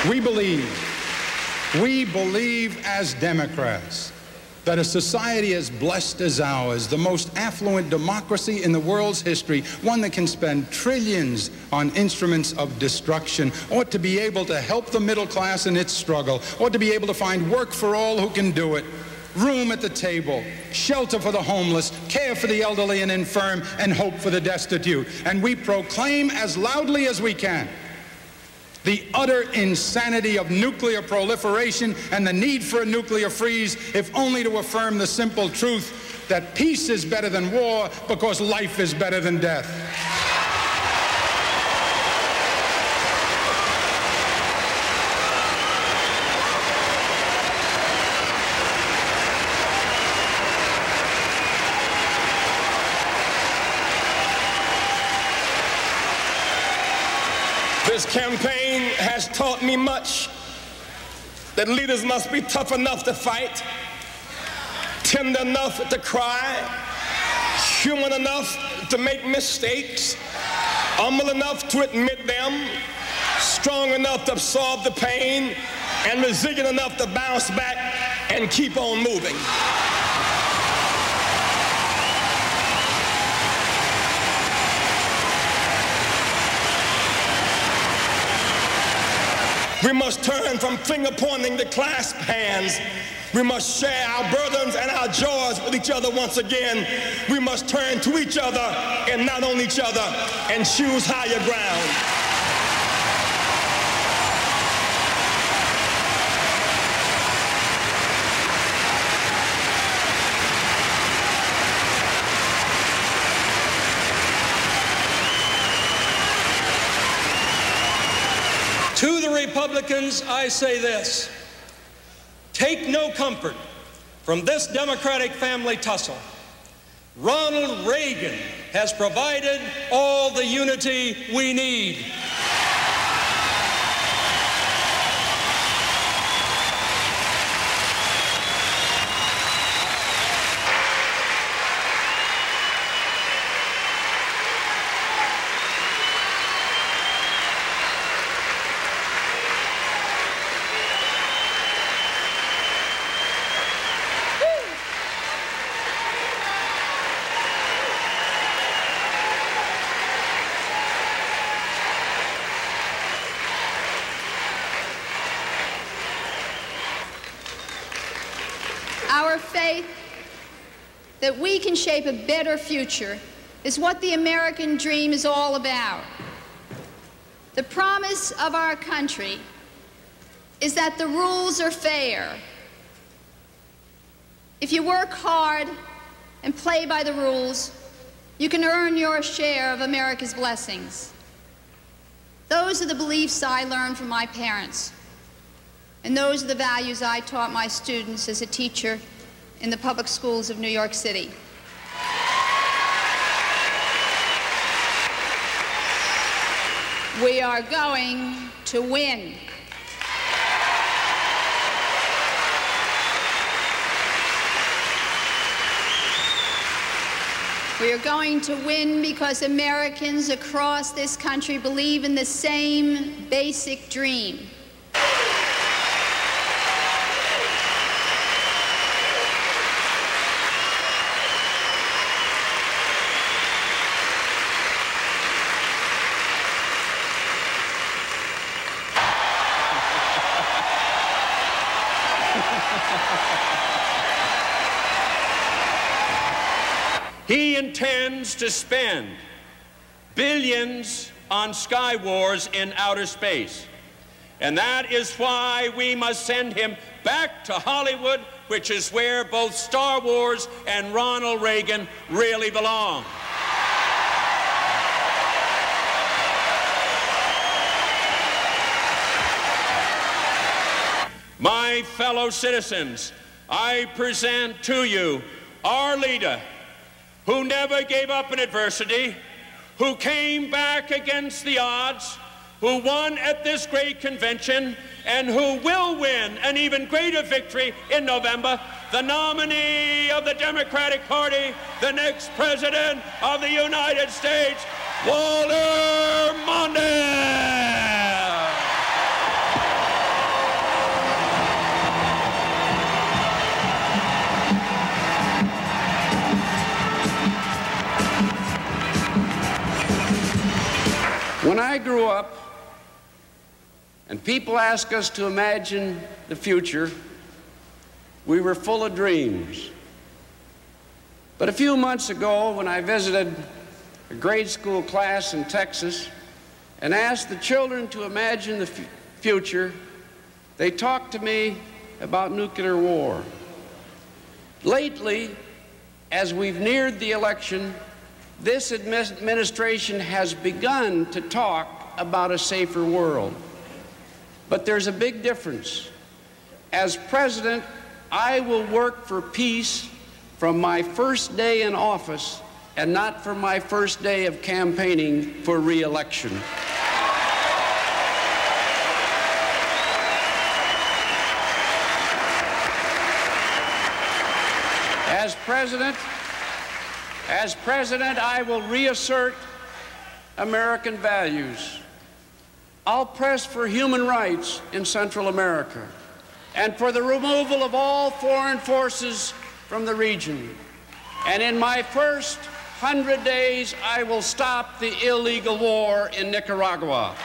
We believe as Democrats that a society as blessed as ours, the most affluent democracy in the world's history, one that can spend trillions on instruments of destruction, ought to be able to help the middle class in its struggle, ought to be able to find work for all who can do it, room at the table, shelter for the homeless, care for the elderly and infirm, and hope for the destitute. And we proclaim as loudly as we can the utter insanity of nuclear proliferation and the need for a nuclear freeze, if only to affirm the simple truth that peace is better than war because life is better than death. This campaign has taught me much, that leaders must be tough enough to fight, tender enough to cry, human enough to make mistakes, humble enough to admit them, strong enough to absorb the pain, and resilient enough to bounce back and keep on moving. We must turn from finger-pointing to clasp hands. We must share our burdens and our joys with each other once again. We must turn to each other and not on each other and choose higher ground. To the Republicans, I say this: take no comfort from this Democratic family tussle. Ronald Reagan has provided all the unity we need. Our faith that we can shape a better future is what the American dream is all about. The promise of our country is that the rules are fair. If you work hard and play by the rules, you can earn your share of America's blessings. Those are the beliefs I learned from my parents. And those are the values I taught my students as a teacher in the public schools of New York City. We are going to win. We are going to win because Americans across this country believe in the same basic dream. He intends to spend billions on sky wars in outer space. And that is why we must send him back to Hollywood, which is where both Star Wars and Ronald Reagan really belong. My fellow citizens, I present to you our leader, who never gave up in adversity, who came back against the odds, who won at this great convention, and who will win an even greater victory in November, the nominee of the Democratic Party, the next President of the United States, Walter Mondale. grew up and people ask us to imagine the future, we were full of dreams. But a few months ago, when I visited a grade school class in Texas and asked the children to imagine the future, they talked to me about nuclear war. Lately, as we've neared the election, this administration has begun to talk about a safer world. But there's a big difference. As president, I will work for peace from my first day in office and not from my first day of campaigning for re-election. As president, I will reassert American values. I'll press for human rights in Central America and for the removal of all foreign forces from the region. And in my first 100 days, I will stop the illegal war in Nicaragua.